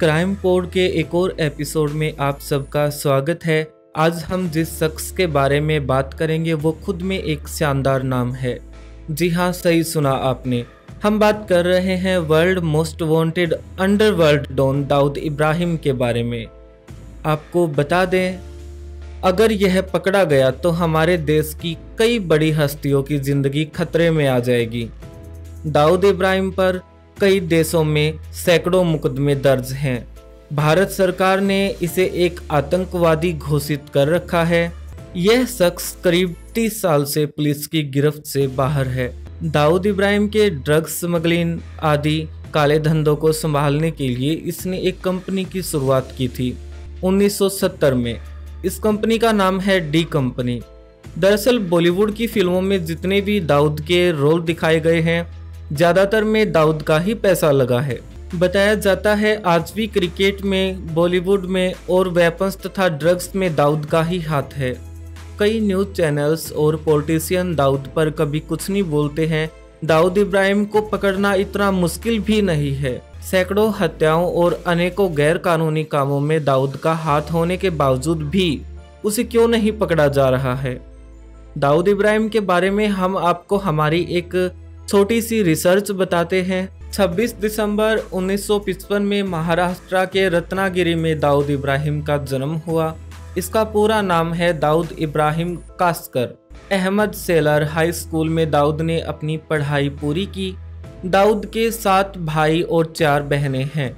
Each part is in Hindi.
क्राइम पोड के एक और एपिसोड में आप सबका स्वागत है। आज हम जिस शख्स के बारे में बात करेंगे वो खुद में एक शानदार नाम है। जी हाँ, सही सुना आपने। हम बात कर रहे हैं world most wanted underworld don Dawood Ibrahim के बारे में। आपको बता दें, अगर यह पकड़ा गया तो हमारे देश की कई बड़ी हस्तियों की जिंदगी खतरे में आ जाएगी। दाऊद इब्राहिम पर कई देशों में सैकड़ों मुकदमे दर्ज हैं। भारत सरकार ने इसे एक आतंकवादी घोषित कर रखा है। यह शख्स करीब 30 साल से पुलिस की गिरफ्त से बाहर है। दाऊद इब्राहिम के ड्रग्स स्मगलिंग आदि काले धंधों को संभालने के लिए इसने एक कंपनी की शुरुआत की थी 1970 में। इस कंपनी का नाम है डी कंपनी। दरअसल बॉलीवुड की फिल्मों में जितने भी दाऊद के रोल दिखाए गए हैं, ज्यादातर में दाऊद का ही पैसा लगा है। बताया जाता है आज भी क्रिकेट में, बॉलीवुड में और वेपन्स तथा ड्रग्स में दाऊद का ही हाथ है। कई न्यूज चैनल्स और पॉलिटिशियन दाऊद पर कभी कुछ नहीं बोलते हैं। दाऊद इब्राहिम को पकड़ना इतना मुश्किल भी नहीं है। सैकड़ों हत्याओं और अनेकों गैर कानूनी कामों में दाऊद का हाथ होने के बावजूद भी उसे क्यों नहीं पकड़ा जा रहा है। दाऊद इब्राहिम के बारे में हम आपको हमारी एक छोटी सी रिसर्च बताते हैं। 26 दिसंबर 1955 में महाराष्ट्र के रत्नागिरी में दाऊद इब्राहिम का जन्म हुआ। इसका पूरा नाम है Dawood Ibrahim Kaskar. Ahmed sailor high school में दाऊद ने अपनी पढ़ाई पूरी की। दाऊद के 7 भाई और 4 बहनें हैं।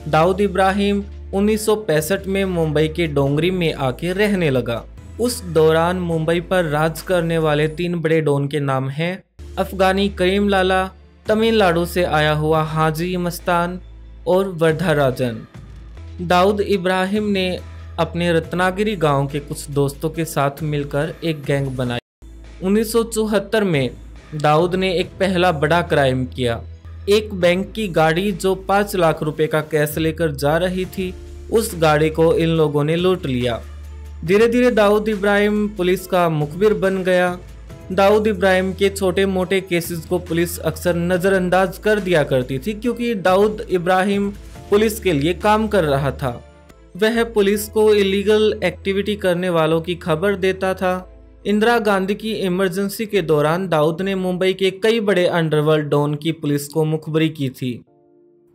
दाऊद इब्राहिम 1965 में मुंबई के डोंगरी में आके रहने लगा। उस दौरान मुंबई पर राज करने वाले 3 बड़े डॉन के नाम हैं अफगानी करीम लाला, तमिलनाडु से आया हुआ हाजी मस्तान और वर्धाराजन। दाऊद इब्राहिम ने अपने रत्नागिरी गांव के कुछ दोस्तों के साथ मिलकर एक गैंग बनाई। 1974 में दाऊद ने एक पहला बड़ा क्राइम किया। एक बैंक की गाड़ी जो 5 लाख रुपए का कैश लेकर जा रही थी, उस गाड़ी को इन लोगों ने लूट लिया। धीरे धीरे दाऊद इब्राहिम पुलिस का मुखबिर बन गया। दाऊद इब्राहिम के छोटे मोटे केसेस को पुलिस अक्सर नज़रअंदाज कर दिया करती थी, क्योंकि दाऊद इब्राहिम पुलिस के लिए काम कर रहा था। वह पुलिस को इलीगल एक्टिविटी करने वालों की खबर देता था। इंदिरा गांधी की इमरजेंसी के दौरान दाऊद ने मुंबई के कई बड़े अंडरवर्ल्ड डॉन की पुलिस को मुखबरी की थी।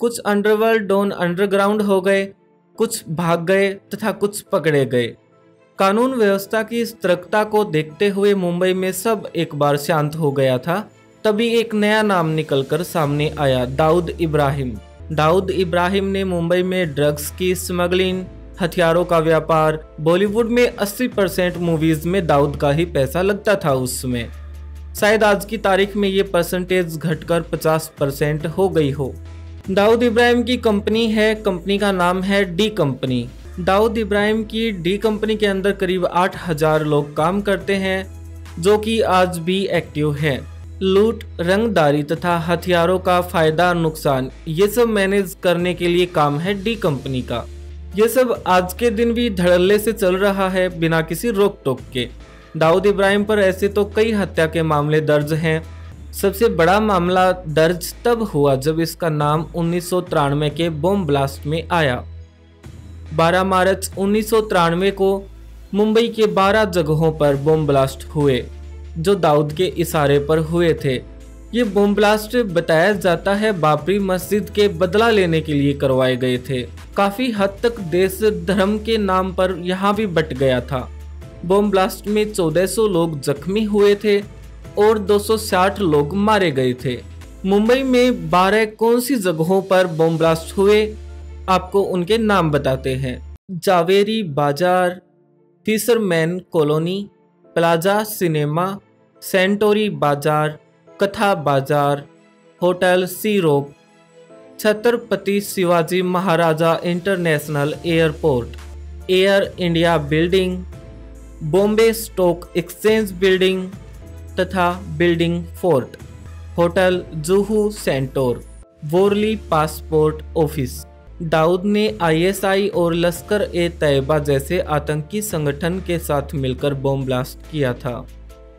कुछ अंडरवर्ल्ड डॉन अंडरग्राउंड हो गए, कुछ भाग गए तथा कुछ पकड़े गए। कानून व्यवस्था की स्थिरता को देखते हुए मुंबई में सब एक बार शांत हो गया था। तभी एक नया नाम निकलकर सामने आया, दाऊद इब्राहिम। दाऊद इब्राहिम ने मुंबई में ड्रग्स की स्मगलिंग, हथियारों का व्यापार, बॉलीवुड में 80% मूवीज में दाऊद का ही पैसा लगता था उस समय। शायद आज की तारीख में ये परसेंटेज घटकर 50% हो गई हो। दाऊद इब्राहिम की कंपनी है, कंपनी का नाम है डी कंपनी। दाऊद इब्राहिम की डी कंपनी के अंदर करीब 8000 लोग काम करते हैं, जो कि आज भी एक्टिव हैं। लूट, रंगदारी तथा हथियारों का फायदा नुकसान, ये सब मैनेज करने के लिए काम है डी कंपनी का। ये सब आज के दिन भी धड़ल्ले से चल रहा है, बिना किसी रोक टोक के। दाऊद इब्राहिम पर ऐसे तो कई हत्या के मामले दर्ज हैं। सबसे बड़ा मामला दर्ज तब हुआ जब इसका नाम 1993 के बॉम्ब ब्लास्ट में आया। 12 मार्च 1993 को मुंबई के 12 जगहों पर बॉम्ब ब्लास्ट हुए, जो दाऊद के इशारे पर हुए थे। ये बॉम्ब ब्लास्ट बताया जाता है बाबरी मस्जिद के बदला लेने के लिए करवाए गए थे। काफी हद तक देश धर्म के नाम पर यहाँ भी बट गया था। बॉम्ब ब्लास्ट में 1400 लोग जख्मी हुए थे और 260 लोग मारे गए थे। मुंबई में 12 कौन सी जगहों पर बॉम्ब ब्लास्ट हुए, आपको उनके नाम बताते हैं। Zaveri Bazaar, fisherman colony, Plaza cinema, Century Bazaar, Katha Bazaar, hotel Sea Rock, Chhatrapati Shivaji Maharaja international airport, Air India building, Bombay stock exchange building तथा building fort, hotel Juhu Centaur, Worli passport office. Dawood ने ISI और लश्कर ए तैयबा जैसे आतंकी संगठन के साथ मिलकर बॉम्ब ब्लास्ट किया था।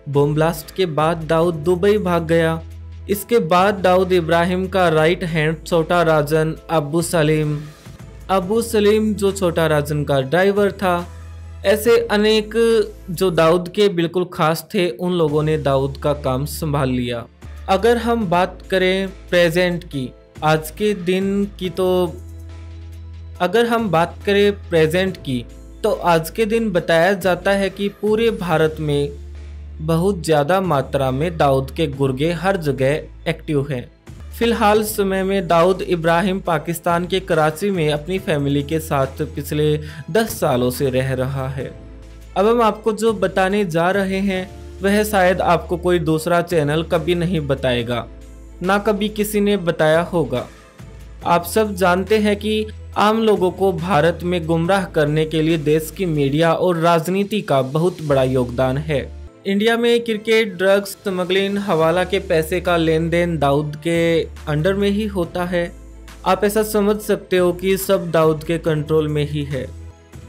बॉम्ब ब्लास्ट के बाद दाऊद दुबई भाग गया। इसके बाद दाऊद इब्राहिम का राइट हैंड छोटा राजन, अब्बू सलीम, अबू सलीम जो छोटा राजन का ड्राइवर था। ऐसे अनेक जो दाऊद के बिल्कुल खास थे, उन लोगों ने दाऊद का काम संभाल लिया। अगर हम बात करें प्रेजेंट की, आज के दिन की, तो अगर हम बात करें प्रेजेंट की, तो आज के दिन बताया जाता है कि पूरे भारत में बहुत ज़्यादा मात्रा में दाऊद के गुर्गे हर जगह एक्टिव हैं। फिलहाल समय में दाऊद इब्राहिम पाकिस्तान के कराची में अपनी फैमिली के साथ पिछले 10 सालों से रह रहा है। अब हम आपको जो बताने जा रहे हैं वह शायद आपको कोई दूसरा चैनल कभी नहीं बताएगा, ना कभी किसी ने बताया होगा। आप सब जानते हैं कि आम लोगों को भारत में गुमराह करने के लिए देश की मीडिया और राजनीति का बहुत बड़ा योगदान है। इंडिया में क्रिकेट, ड्रग्स, स्मगलिंग, हवाला के पैसे का लेन देन दाऊद के अंडर में ही होता है। आप ऐसा समझ सकते हो कि सब दाऊद के कंट्रोल में ही है।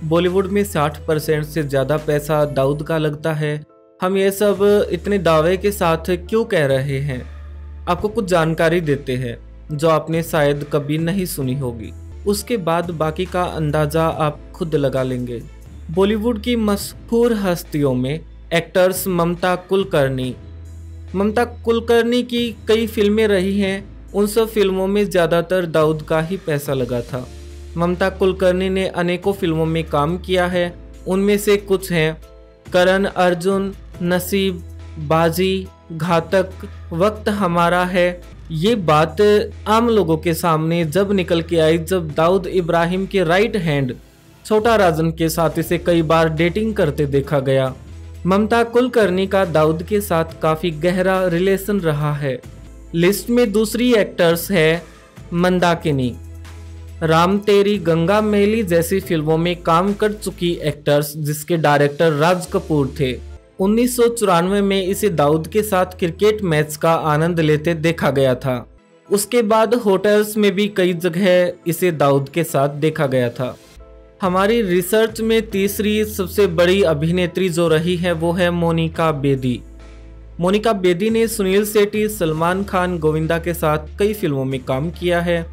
बॉलीवुड में 60% से ज़्यादा पैसा दाऊद का लगता है। हम ये सब इतने दावे के साथ क्यों कह रहे हैं? आपको कुछ जानकारी देते हैं जो आपने शायद कभी नहीं सुनी होगी, उसके बाद बाकी का अंदाज़ा आप खुद लगा लेंगे। बॉलीवुड की मशहूर हस्तियों में एक्टर्स ममता कुलकर्णी की कई फिल्में रही हैं। उन सब फिल्मों में ज़्यादातर दाऊद का ही पैसा लगा था। ममता कुलकर्णी ने अनेकों फिल्मों में काम किया है। उनमें से कुछ हैं करण अर्जुन, नसीब, बाजी, घातक, वक्त हमारा है। ये बात आम लोगों के सामने जब निकल के आई, जब दाऊद इब्राहिम के राइट हैंड छोटा राजन के साथ इसे कई बार डेटिंग करते देखा गया। ममता कुलकर्णी का दाऊद के साथ काफ़ी गहरा रिलेशन रहा है। लिस्ट में दूसरी एक्टर्स है मंदाकिनी। राम तेरी गंगा मैली जैसी फिल्मों में काम कर चुकी एक्टर्स, जिसके डायरेक्टर राज कपूर थे। 1994 में इसे दाऊद के साथ क्रिकेट मैच का आनंद लेते देखा गया था। उसके बाद होटल्स में भी कई जगह इसे दाऊद के साथ देखा गया था। हमारी रिसर्च में तीसरी सबसे बड़ी अभिनेत्री जो रही है वो है मोनिका बेदी। मोनिका बेदी ने सुनील शेट्टी, सलमान खान, गोविंदा के साथ कई फिल्मों में काम किया है।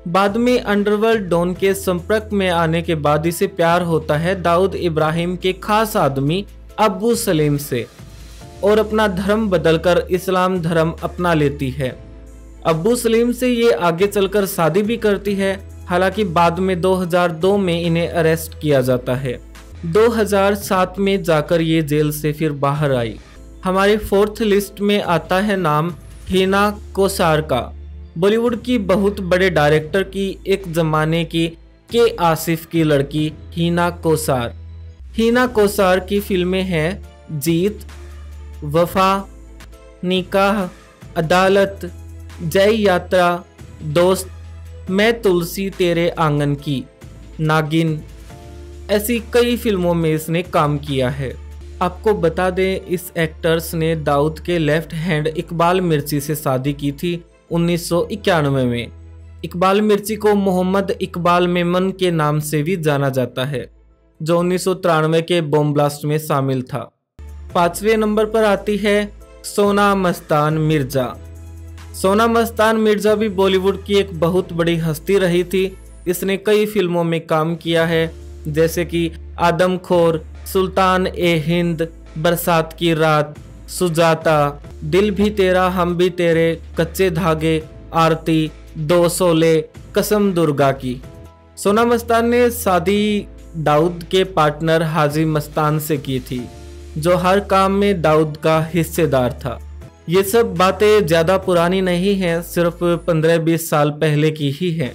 बाद में अंडरवर्ल्ड डॉन के संपर्क में आने के बाद इसे प्यार होता है दाऊद इब्राहिम के खास आदमी अबू सलीम से और अपना धर्म बदलकर इस्लाम धर्म अपना लेती है। अबू सलीम से ये आगे चलकर शादी भी करती है। हालांकि बाद में 2002 में इन्हें अरेस्ट किया जाता है। 2007 में जाकर ये जेल से फिर बाहर आई। हमारी 4th लिस्ट में आता है नाम हिना कोसार का। बॉलीवुड की बहुत बड़े डायरेक्टर की एक जमाने की के आसिफ की लड़की हिना कोसार। हिना कोसार की फिल्में हैं जीत, वफा, निकाह, अदालत, जय यात्रा, दोस्त, मैं तुलसी तेरे आंगन की, नागिन, ऐसी कई फिल्मों में इसने काम किया है। आपको बता दें, इस एक्टर्स ने दाऊद के लेफ्ट हैंड इकबाल मिर्ची से शादी की थी 1991 में। इकबाल मिर्ची को मोहम्मद इकबाल मेमन के नाम से भी जाना जाता है, जो 1993 के बॉम्ब ब्लास्ट में शामिल था। 5वें नंबर पर आती है सोना मस्तान मिर्जा। सोना मस्तान मिर्जा भी बॉलीवुड की एक बहुत बड़ी हस्ती रही थी। इसने कई फिल्मों में काम किया है, जैसे कि आदमखोर, सुल्तान ए हिंद, बरसात की रात, सुजाता, दिल भी तेरा हम भी तेरे, कच्चे धागे, आरती, दो शोले, कसम दुर्गा की। सोना मस्तान ने शादी दाऊद के पार्टनर हाजी मस्तान से की थी, जो हर काम में दाऊद का हिस्सेदार था। ये सब बातें ज़्यादा पुरानी नहीं हैं, सिर्फ 15-20 साल पहले की ही हैं।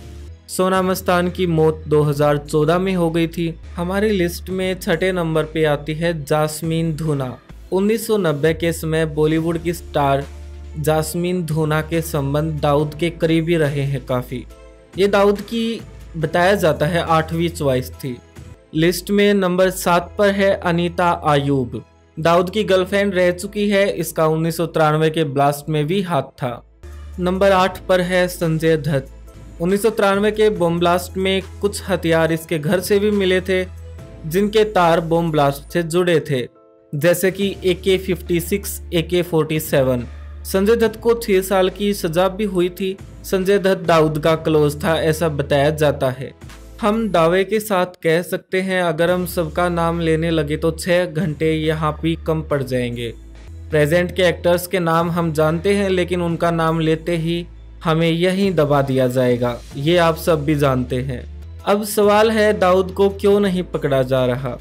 सोना मस्तान की मौत 2014 में हो गई थी। हमारी लिस्ट में 6ठे नंबर पे आती है जास्मीन धूना। 1990 के समय बॉलीवुड की स्टार जास्मीन धूना के संबंध दाऊद के करीबी रहे हैं काफ़ी। ये दाऊद की बताया जाता है 8वीं चॉइस थी। लिस्ट में नंबर 7 पर है अनीता आयूब। दाऊद की गर्लफ्रेंड रह चुकी है। इसका 1993 के ब्लास्ट में भी हाथ था। नंबर 8 पर है संजय दत्त। 1993 के बॉम्ब ब्लास्ट में कुछ हथियार इसके घर से भी मिले थे, जिनके तार बॉम्ब ब्लास्ट से जुड़े थे, जैसे कि AK-56, AK-47। संजय दत्त को 6 साल की सजा भी हुई थी। संजय दत्त दाऊद का क्लोज था, ऐसा बताया जाता है। हम दावे के साथ कह सकते हैं अगर हम सबका नाम लेने लगे तो 6 घंटे यहाँ भी कम पड़ जाएंगे। प्रेजेंट के एक्टर्स के नाम हम जानते हैं, लेकिन उनका नाम लेते ही हमें यहीं दबा दिया जाएगा, ये आप सब भी जानते हैं। अब सवाल है, दाऊद को क्यों नहीं पकड़ा जा रहा?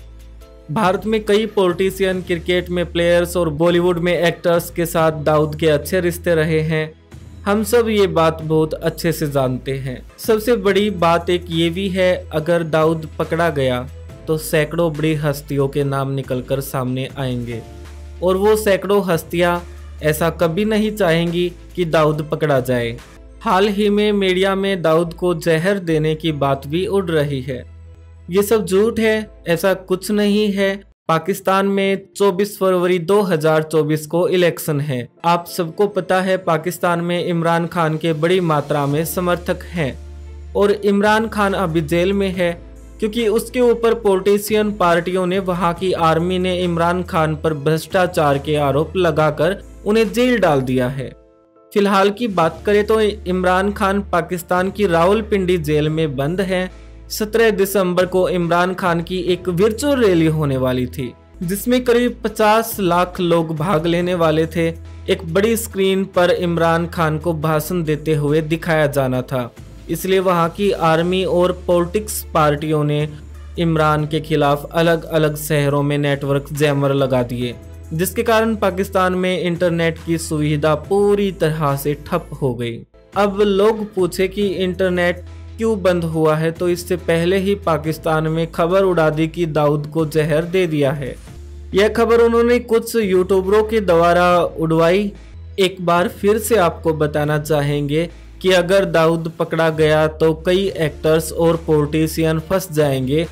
भारत में कई पॉलिटिशियन, क्रिकेट में प्लेयर्स और बॉलीवुड में एक्टर्स के साथ दाऊद के अच्छे रिश्ते रहे हैं। हम सब ये बात बहुत अच्छे से जानते हैं। सबसे बड़ी बात एक ये भी है, अगर दाऊद पकड़ा गया तो सैकड़ों बड़ी हस्तियों के नाम निकलकर सामने आएंगे, और वो सैकड़ों हस्तियां ऐसा कभी नहीं चाहेंगी कि दाऊद पकड़ा जाए। हाल ही में मीडिया में दाऊद को जहर देने की बात भी उड़ रही है। ये सब झूठ है, ऐसा कुछ नहीं है। पाकिस्तान में 24 फरवरी 2024 को इलेक्शन है। आप सबको पता है पाकिस्तान में इमरान खान के बड़ी मात्रा में समर्थक हैं, और इमरान खान अभी जेल में है क्योंकि उसके ऊपर पॉलिटिशियन पार्टियों ने, वहां की आर्मी ने इमरान खान पर भ्रष्टाचार के आरोप लगाकर उन्हें जेल डाल दिया है। फिलहाल की बात करें तो इमरान खान पाकिस्तान की रावलपिंडी जेल में बंद है। 17 दिसंबर को इमरान खान की एक वर्चुअल रैली होने वाली थी, जिसमें करीब 50 लाख लोग भाग लेने वाले थे। एक बड़ी स्क्रीन पर इमरान खान को भाषण देते हुए दिखाया जाना था, इसलिए वहां की आर्मी और पॉलिटिक्स पार्टियों ने इमरान के खिलाफ अलग अलग शहरों में नेटवर्क जैमर लगा दिए, जिसके कारण पाकिस्तान में इंटरनेट की सुविधा पूरी तरह से ठप हो गई। अब लोग पूछे कि इंटरनेट क्यों बंद हुआ है, तो इससे पहले ही पाकिस्तान में खबर उड़ा दी कि दाऊद को जहर दे दिया है। यह खबर उन्होंने कुछ यूट्यूबरों के द्वारा उड़वाई। एक बार फिर से आपको बताना चाहेंगे कि अगर दाऊद पकड़ा गया तो कई एक्टर्स और पॉलिटिशियन फंस जाएंगे,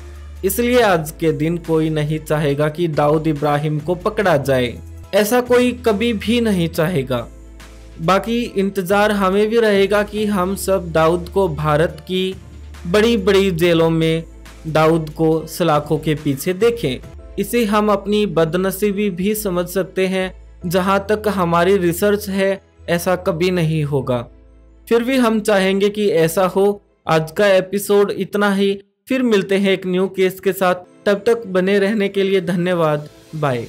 इसलिए आज के दिन कोई नहीं चाहेगा कि दाऊद इब्राहिम को पकड़ा जाए। ऐसा कोई कभी भी नहीं चाहेगा। बाकी इंतजार हमें भी रहेगा कि हम सब दाऊद को भारत की बड़ी बड़ी जेलों में दाऊद को सलाखों के पीछे देखें। इसे हम अपनी बदनसीबी भी समझ सकते हैं। जहां तक हमारी रिसर्च है, ऐसा कभी नहीं होगा, फिर भी हम चाहेंगे कि ऐसा हो। आज का एपिसोड इतना ही, फिर मिलते हैं एक न्यू केस के साथ। तब तक बने रहने के लिए धन्यवाद। बाय।